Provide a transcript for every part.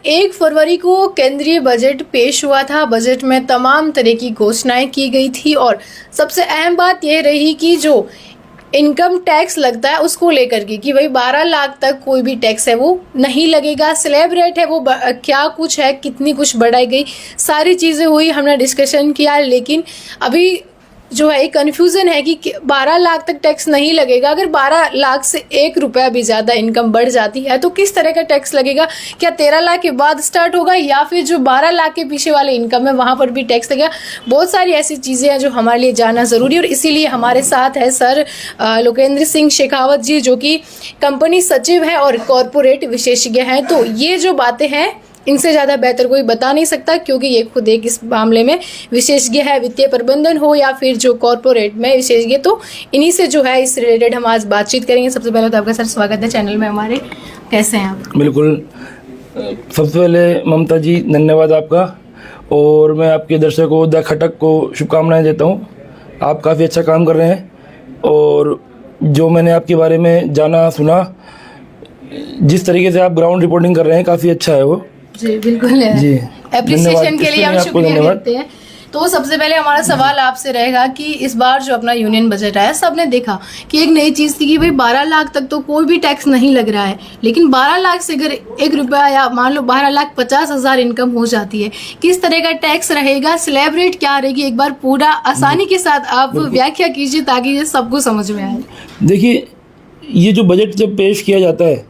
1 फरवरी को केंद्रीय बजट पेश हुआ था। बजट में तमाम तरह की घोषणाएं की गई थी और सबसे अहम बात यह रही कि जो इनकम टैक्स लगता है उसको लेकर के कि भाई 12 लाख तक कोई भी टैक्स है वो नहीं लगेगा। स्लैब रेट है वो क्या कुछ है, कितनी कुछ बढ़ाई गई, सारी चीज़ें हुई, हमने डिस्कशन किया। लेकिन अभी जो है एक कन्फ्यूज़न है कि 12 लाख तक टैक्स नहीं लगेगा। अगर 12 लाख से 1 रुपया भी ज़्यादा इनकम बढ़ जाती है तो किस तरह का टैक्स लगेगा? क्या 13 लाख के बाद स्टार्ट होगा या फिर जो 12 लाख के पीछे वाले इनकम है वहाँ पर भी टैक्स लगेगा? बहुत सारी ऐसी चीज़ें हैं जो हमारे लिए जानना ज़रूरी है और इसीलिए हमारे साथ है सर लोकेंद्र सिंह शेखावत जी, जो कि कंपनी सचिव है और कॉरपोरेट विशेषज्ञ हैं। तो ये जो बातें हैं इनसे ज़्यादा बेहतर कोई बता नहीं सकता, क्योंकि ये खुद एक इस मामले में विशेषज्ञ है, वित्तीय प्रबंधन हो या फिर जो कॉरपोरेट में विशेषज्ञ। तो इन्हीं से जो है इस रिलेटेड हम आज बातचीत करेंगे। सबसे पहले तो आपका सर स्वागत है चैनल में हमारे। कैसे हैं आप? बिल्कुल, सबसे पहले ममता जी धन्यवाद आपका, और मैं आपके दर्शकों द खटक को शुभकामनाएं देता हूँ। आप काफ़ी अच्छा काम कर रहे हैं और जो मैंने आपके बारे में जाना सुना, जिस तरीके से आप ग्राउंड रिपोर्टिंग कर रहे हैं काफ़ी अच्छा है वो। जी बिल्कुल है जी, एप्रिसिएशन के लिए हम शुक्रिया करते हैं। तो सबसे पहले हमारा सवाल आपसे रहेगा कि इस बार जो अपना यूनियन बजट आया, सबने देखा कि एक नई चीज़ थी कि भाई 12 लाख तक तो कोई भी टैक्स नहीं लग रहा है, लेकिन 12 लाख से अगर 1 रुपया या मान लो 12,50,000 इनकम हो जाती है, किस तरह का टैक्स रहेगा, स्लैब रेट क्या रहेगी, एक बार पूरा आसानी के साथ आप व्याख्या कीजिए ताकि ये सबको समझ में आए। देखिए, ये जो बजट जब पेश किया जाता है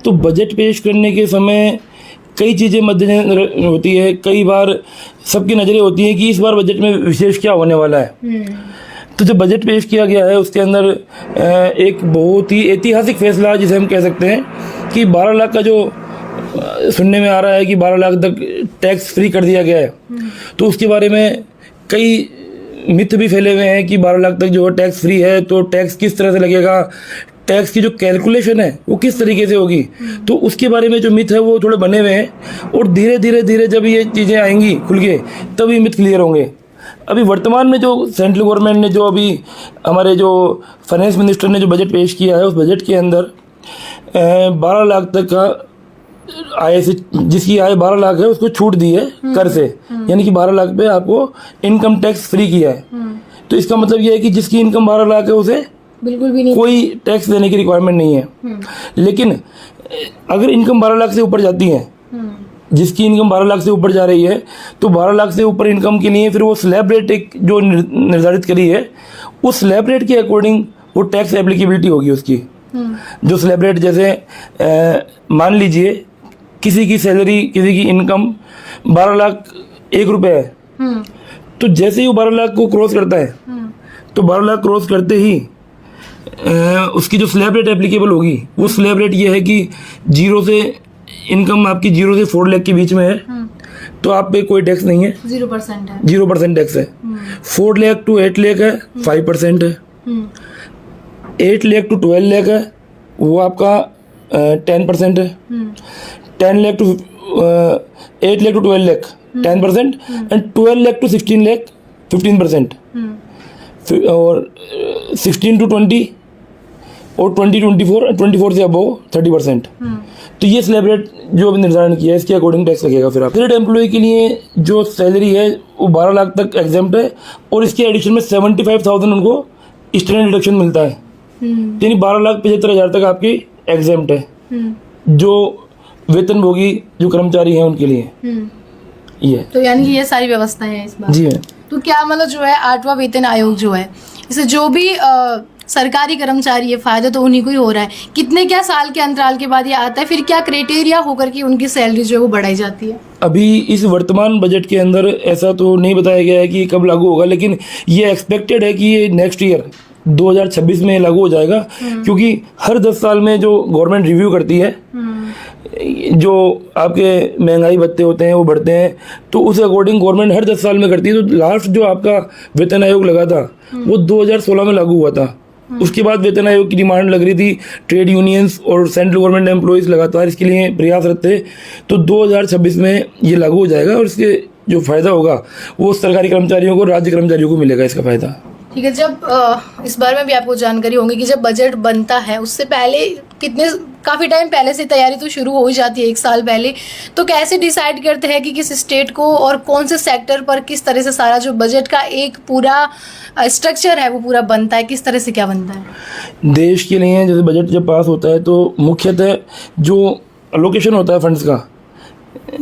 तो बजट पेश करने के समय कई चीज़ें मद्देनजर होती है। कई बार सबकी नज़रें होती हैं कि इस बार बजट में विशेष क्या होने वाला है। तो जो बजट पेश किया गया है उसके अंदर एक बहुत ही ऐतिहासिक फैसला जिसे हम कह सकते हैं कि 12 लाख का जो सुनने में आ रहा है कि 12 लाख तक टैक्स फ्री कर दिया गया है, तो उसके बारे में कई मिथ भी फैले हुए हैं कि 12 लाख तक जो टैक्स फ्री है तो टैक्स किस तरह से लगेगा, टैक्स की जो कैलकुलेशन है वो किस तरीके से होगी। तो उसके बारे में जो मिथ है वो थोड़े बने हुए हैं और धीरे धीरे जब ये चीज़ें आएंगी खुल के तब ये मिथ क्लियर होंगे। अभी वर्तमान में जो सेंट्रल गवर्नमेंट ने जो अभी हमारे जो फाइनेंस मिनिस्टर ने जो बजट पेश किया है, उस बजट के अंदर 12 लाख तक का आय से जिसकी आय 12 लाख है उसको छूट दी है कर से, यानी कि 12 लाख पे आपको इनकम टैक्स फ्री किया है। तो इसका मतलब ये है कि जिसकी इनकम 12 लाख है उसे बिल्कुल भी नहीं, कोई टैक्स देने की रिक्वायरमेंट नहीं है। लेकिन अगर इनकम 12 लाख से ऊपर जाती है, जिसकी इनकम 12 लाख से ऊपर जा रही है, तो 12 लाख से ऊपर इनकम के लिए फिर वो स्लैब रेट एक जो निर्धारित करी है, उस स्लैब रेट के अकॉर्डिंग वो टैक्स एप्लीकेबिलिटी होगी उसकी। जो स्लैब रेट जैसे मान लीजिए किसी की सैलरी, किसी की इनकम 12 लाख 1 रुपये है, तो जैसे ही वो 12 लाख को क्रॉस करता है तो 12 लाख क्रॉस करते ही उसकी जो स्लैब रेट एप्लीकेबल होगी वो स्लैब रेट ये है कि जीरो से इनकम आपकी 0 से 4 लाख के बीच में है तो आप पे कोई टैक्स नहीं है, 0% है, 0% टैक्स है। 4 लाख टू 8 लाख है 5% है। 8 लाख टू 12 लाख है वो आपका 10% है। 10 lakh to 8 lakh to 12 lakh 10% and 12 lakh to 16 lakh 15%, और 16 टू 20 और 20 24 24 से अबव 30%। तो ये स्लैब रेट जो अभी निर्धारण किया है इसके अकॉर्डिंग टैक्स लगेगा। फिर आप एम्प्लॉय के लिए जो सैलरी है वो 12 लाख तक एग्जेम्प्ट है और इसके एडिशन में 75,000 उनको स्टैंडर्ड डिडक्शन मिलता है, यानी 12,75,000 तक आपकी एग्जेम्प्ट है जो वेतनभोगी जो कर्मचारी हैं उनके लिए। ये तो यानी कि ये सारी व्यवस्था है इस बार। जी है। तो क्या मतलब जो है 8वां वेतन आयोग जो है, इसे जो भी सरकारी कर्मचारी है फायदा तो उन्हीं को ही हो रहा है। कितने क्या साल के अंतराल के बाद ये आता है, फिर क्या क्राइटेरिया होकर कि उनकी सैलरी जो है वो बढ़ाई जाती है? अभी इस वर्तमान बजट के अंदर ऐसा तो नहीं बताया गया है कि कब लागू होगा, लेकिन ये एक्सपेक्टेड है कि ये नेक्स्ट ईयर 2026 में लागू हो जाएगा, क्योंकि हर 10 साल में जो गवर्नमेंट रिव्यू करती है, जो आपके महंगाई भत्ते होते हैं वो बढ़ते हैं, तो उस अकॉर्डिंग गवर्नमेंट हर 10 साल में करती है। तो लास्ट जो आपका वेतन आयोग लगा था वो 2016 में लागू हुआ था। उसके बाद वेतन आयोग की डिमांड लग रही थी, ट्रेड यूनियंस और सेंट्रल गवर्नमेंट एम्प्लॉयज़ लगातार इसके लिए प्रयासरत थे। तो 2026 में ये लागू हो जाएगा और इसके जो फ़ायदा होगा वो सरकारी कर्मचारियों को, राज्य कर्मचारियों को मिलेगा इसका फ़ायदा। ठीक है, जब इस बारे में भी आपको जानकारी होगी कि जब बजट बनता है उससे पहले काफ़ी टाइम पहले से तैयारी तो शुरू हो ही जाती है, 1 साल पहले। तो कैसे डिसाइड करते हैं कि किस स्टेट को और कौन से सेक्टर पर किस तरह से सारा जो बजट का एक पूरा स्ट्रक्चर है वो पूरा बनता है, किस तरह से क्या बनता है? देश के लिए जैसे बजट जब पास होता है तो मुख्यतः जो अलोकेशन होता है फंड्स का,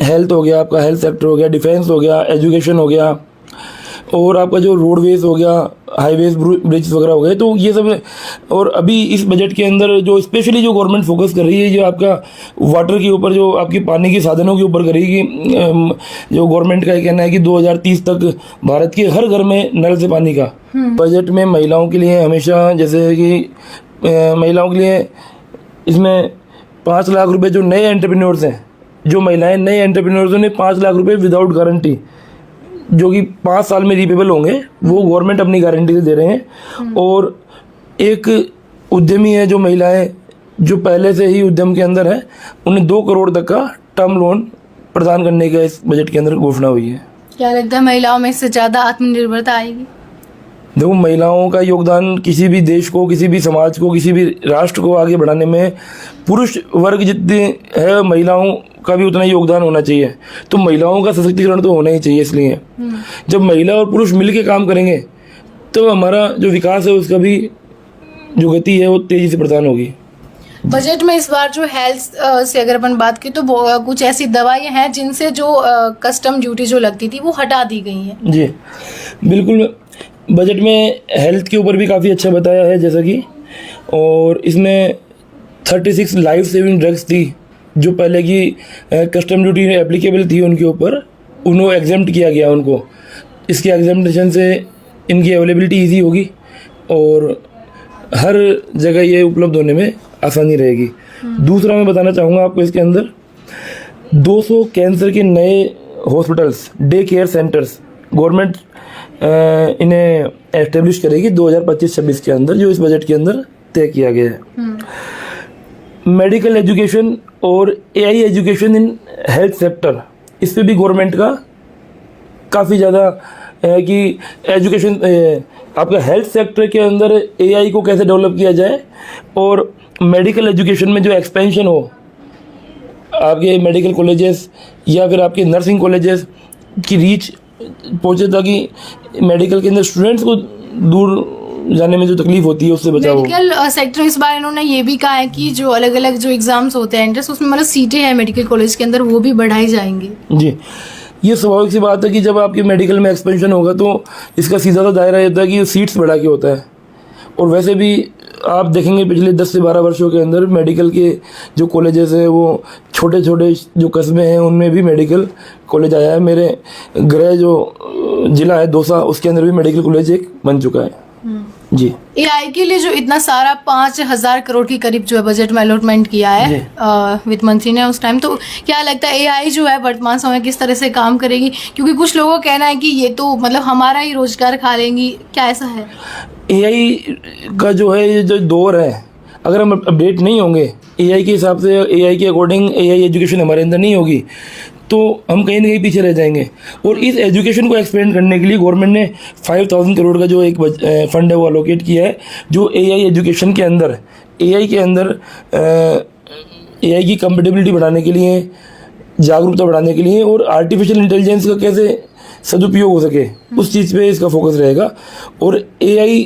हेल्थ हो गया, आपका हेल्थ सेक्टर हो गया, डिफेंस हो गया, एजुकेशन हो गया, और आपका जो रोडवेज हो गया, हाईवेज, ब्रिज वगैरह हो गए, तो ये सब। और अभी इस बजट के अंदर जो स्पेशली जो गवर्नमेंट फोकस कर रही है, जो आपका वाटर के ऊपर, जो आपकी पानी के साधनों के ऊपर करेगी। जो गवर्नमेंट का कहना है कि 2030 तक भारत के हर घर में नल से पानी का। बजट में महिलाओं के लिए हमेशा, जैसे कि महिलाओं के लिए इसमें 5 लाख रुपए जो नए एंटरप्रेन्योर्स हैं, जो महिलाएं नए एंटरप्रेन्योर्स ने 5 लाख रुपए विदाउट गारंटी, जो कि 5 साल में रिपेबल होंगे, वो गवर्नमेंट अपनी गारंटी से दे रहे हैं। और एक उद्यमी है जो महिलाएं जो पहले से ही उद्यम के अंदर है, उन्हें 2 करोड़ तक का टर्म लोन प्रदान करने का इस बजट के अंदर घोषणा हुई है। क्या लगता है महिलाओं में इससे ज़्यादा आत्मनिर्भरता आएगी? देखो, महिलाओं का योगदान किसी भी देश को, किसी भी समाज को, किसी भी राष्ट्र को आगे बढ़ाने में पुरुष वर्ग जितने है, महिलाओं का भी उतना योगदान होना चाहिए। तो महिलाओं का सशक्तिकरण तो होना ही चाहिए। इसलिए जब महिला और पुरुष मिल के काम करेंगे तो हमारा जो विकास है उसका भी जो गति है वो तेजी से प्रदान होगी। बजट में इस बार जो हेल्थ से अगर अपन बात की तो कुछ ऐसी दवाइयाँ हैं जिनसे जो कस्टम ड्यूटी जो लगती थी वो हटा दी गई हैं। जी बिल्कुल, बजट में हेल्थ के ऊपर भी काफ़ी अच्छा बताया है, जैसा कि, और इसमें 36 लाइफ सेविंग ड्रग्स थी जो पहले की कस्टम ड्यूटी एप्लीकेबल थी उनके ऊपर, उनको एग्जेम्प्ट किया गया उनको। इसके एग्जेम्पटेशन से इनकी अवेलेबिलिटी ईजी होगी और हर जगह ये उपलब्ध होने में आसानी रहेगी। दूसरा मैं बताना चाहूँगा आपको, इसके अंदर 200 कैंसर के नए hospitals, day care centres government इन्हें एस्टेब्लिश करेगी 2025-26 के अंदर, जो इस बजट के अंदर तय किया गया है। मेडिकल एजुकेशन और AI education in health sector, इस पे भी गवर्नमेंट का काफ़ी ज़्यादा है कि एजुकेशन, आपका हेल्थ सेक्टर के अंदर एआई को कैसे डेवलप किया जाए, और मेडिकल एजुकेशन में जो एक्सपेंशन हो, आपके मेडिकल कॉलेजेस या फिर आपके नर्सिंग कॉलेजेस की रीच पहुँचे, ताकि मेडिकल के अंदर स्टूडेंट्स को दूर जाने में जो तकलीफ होती है उससे बचाव हो। मेडिकल सेक्टर इस बार इन्होंने ये भी कहा है कि जो अलग अलग जो एग्जाम्स होते हैं एंट्रेंस, उसमें मतलब सीटें हैं मेडिकल कॉलेज के अंदर, वो भी बढ़ाई जाएंगी। जी, ये स्वाभाविक सी बात है कि जब आपके मेडिकल में एक्सपेंशन होगा तो इसका सीधा सा दायरा रहता है कि सीट्स बढ़ा के होता है। और वैसे भी आप देखेंगे पिछले 10 से 12 वर्षों के अंदर मेडिकल के जो कॉलेजेस हैं वो छोटे छोटे जो कस्बे हैं उनमें भी मेडिकल कॉलेज आया है। मेरे गृह जो जिला है दौसा, उसके अंदर भी मेडिकल कॉलेज एक बन चुका है। जी, एआई के लिए जो इतना सारा 5,000 करोड़ के करीब जो है बजट में अलॉटमेंट किया है वित्त मंत्री ने उस टाइम, तो क्या लगता है एआई जो है वर्तमान समय किस तरह से काम करेगी? क्योंकि कुछ लोगों का कहना है कि ये तो मतलब हमारा ही रोजगार खा लेंगी, क्या ऐसा है? एआई का जो है ये जो दौर है, अगर हम अपडेट नहीं होंगे एआई के हिसाब से, एआई के अकॉर्डिंग एआई एजुकेशन हमारे अंदर नहीं होगी तो हम कहीं ना कहीं पीछे रह जाएंगे। और इस एजुकेशन को एक्सपेंड करने के लिए गवर्नमेंट ने 5,000 करोड़ का जो एक फंड है वो अलोकेट किया है, जो एआई एजुकेशन के अंदर, एआई के अंदर एआई की कंपेटेबिलिटी बढ़ाने के लिए, जागरूकता बढ़ाने के लिए और आर्टिफिशियल इंटेलिजेंस का कैसे सदुपयोग हो सके उस चीज़ पे इसका फोकस रहेगा। और एआई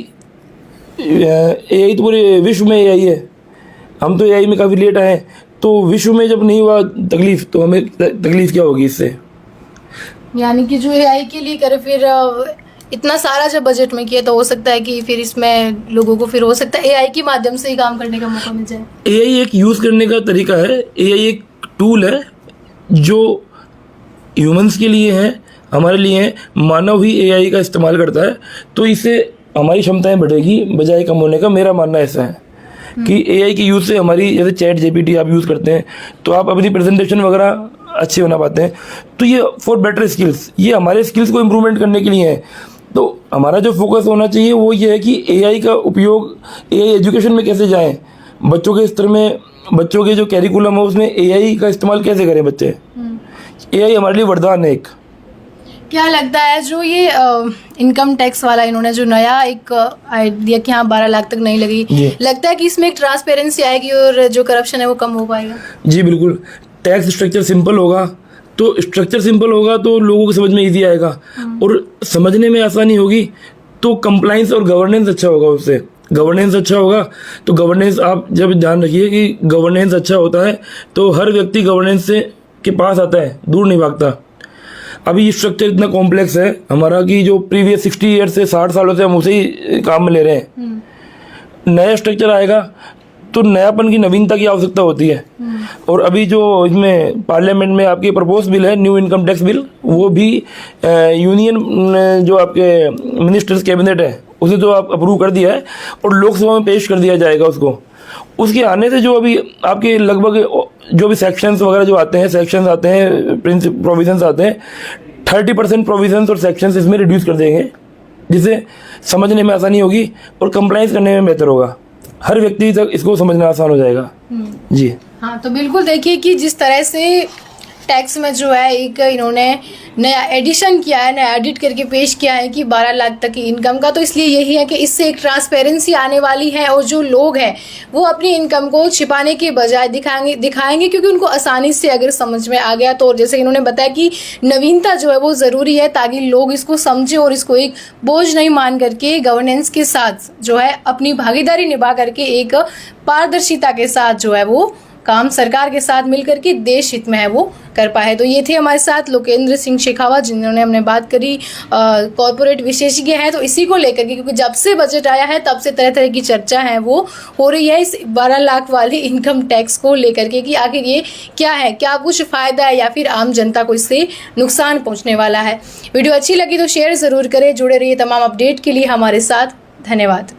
तो पूरे विश्व में एआई है, हम तो एआई में काफ़ी लेट आए, तो विश्व में जब नहीं हुआ तकलीफ तो हमें तकलीफ क्या होगी इससे? यानी कि जो एआई के लिए करे, फिर इतना सारा जब बजट में किया तो हो सकता है कि फिर इसमें लोगों को फिर हो सकता है एआई के माध्यम से ही काम करने का मौका मिल जाए। एआई एक यूज़ करने का तरीका है, एआई एक टूल है जो ह्यूमंस के लिए है, हमारे लिए है। मानव ही एआई का इस्तेमाल करता है, तो इससे हमारी क्षमताएं बढ़ेगी बजाय कम होने का। मेरा मानना ऐसा है कि एआई के यूज़ से हमारी, जैसे चैट जीपीटी आप यूज़ करते हैं तो आप अपनी प्रेजेंटेशन वगैरह अच्छे बना पाते हैं, तो ये फॉर बेटर स्किल्स, ये हमारे स्किल्स को इम्प्रूवमेंट करने के लिए है। तो हमारा जो फोकस होना चाहिए वो ये है कि एआई का उपयोग एआई एजुकेशन में कैसे जाए, बच्चों के स्तर में, बच्चों के जो कैरिकुलम है उसमें एआई का इस्तेमाल कैसे करें बच्चे। एआई हमारे लिए वरदान है एक। क्या लगता है जो ये इनकम टैक्स वाला इन्होंने जो नया एक आइडिया कि हाँ 12 लाख तक नहीं लगी, जी। लगता है कि इसमें एक ट्रांसपेरेंसी आएगी और जो करप्शन है वो कम हो पाएगा? जी बिल्कुल, टैक्स स्ट्रक्चर सिंपल होगा तो स्ट्रक्चर सिंपल होगा तो लोगों को समझ में ईजी आएगा, और समझने में आसानी होगी तो कंप्लाइंस और गवर्नेंस अच्छा होगा। उससे गवर्नेंस अच्छा होगा तो गवर्नेंस, आप जब ध्यान रखिए कि गवर्नेंस अच्छा होता है तो हर व्यक्ति गवर्नेंस से के पास आता है, दूर नहीं भागता। अभी ये स्ट्रक्चर इतना कॉम्प्लेक्स है हमारा कि जो प्रीवियस 60 ईयर से 60 सालों से हम उसे ही काम में ले रहे हैं। नया स्ट्रक्चर आएगा तो नयापन की नवीनता की आवश्यकता होती है। और अभी जो इसमें पार्लियामेंट में आपकी प्रपोज बिल है न्यू इनकम टैक्स बिल, वो भी यूनियन जो आपके मिनिस्टर्स कैबिनेट है उसे तो आप अप्रूव कर दिया है और लोकसभा में पेश कर दिया जाएगा उसको। उसके आने से जो अभी आपके लगभग जो भी सेक्शंस वगैरह जो आते हैं, सेक्शंस आते हैं, प्रोविजंस आते हैं, 30% प्रोविजंस और सेक्शंस इसमें रिड्यूस कर देंगे, जिससे समझने में आसानी होगी और कंप्लाइंस करने में बेहतर होगा। हर व्यक्ति तक इसको समझना आसान हो जाएगा। जी हाँ, तो बिल्कुल देखिए कि जिस तरह से टैक्स में जो है एक इन्होंने नया एडिशन किया है, नया एडिट करके पेश किया है कि 12 लाख तक की इनकम का, तो इसलिए यही है कि इससे एक ट्रांसपेरेंसी आने वाली है और जो लोग हैं वो अपनी इनकम को छिपाने के बजाय दिखाएंगे क्योंकि उनको आसानी से अगर समझ में आ गया तो। जैसे इन्होंने बताया कि नवीनता जो है वो ज़रूरी है ताकि लोग इसको समझें और इसको एक बोझ नहीं मान करके गवर्नेंस के साथ जो है अपनी भागीदारी निभा करके एक पारदर्शिता के साथ जो है वो काम सरकार के साथ मिलकर के देश हित में है वो कर पाए। तो ये थे हमारे साथ लोकेंद्र सिंह शेखावत, जिन्होंने हमने बात करी कॉर्पोरेट विशेषज्ञ हैं, तो इसी को लेकर के क्योंकि जब से बजट आया है तब से तरह तरह की चर्चा है वो हो रही है इस 12 लाख वाले इनकम टैक्स को लेकर के कि आखिर ये क्या है, क्या कुछ फ़ायदा है या फिर आम जनता को इससे नुकसान पहुँचने वाला है। वीडियो अच्छी लगी तो शेयर ज़रूर करें, जुड़े रहिए तमाम अपडेट के लिए हमारे साथ। धन्यवाद।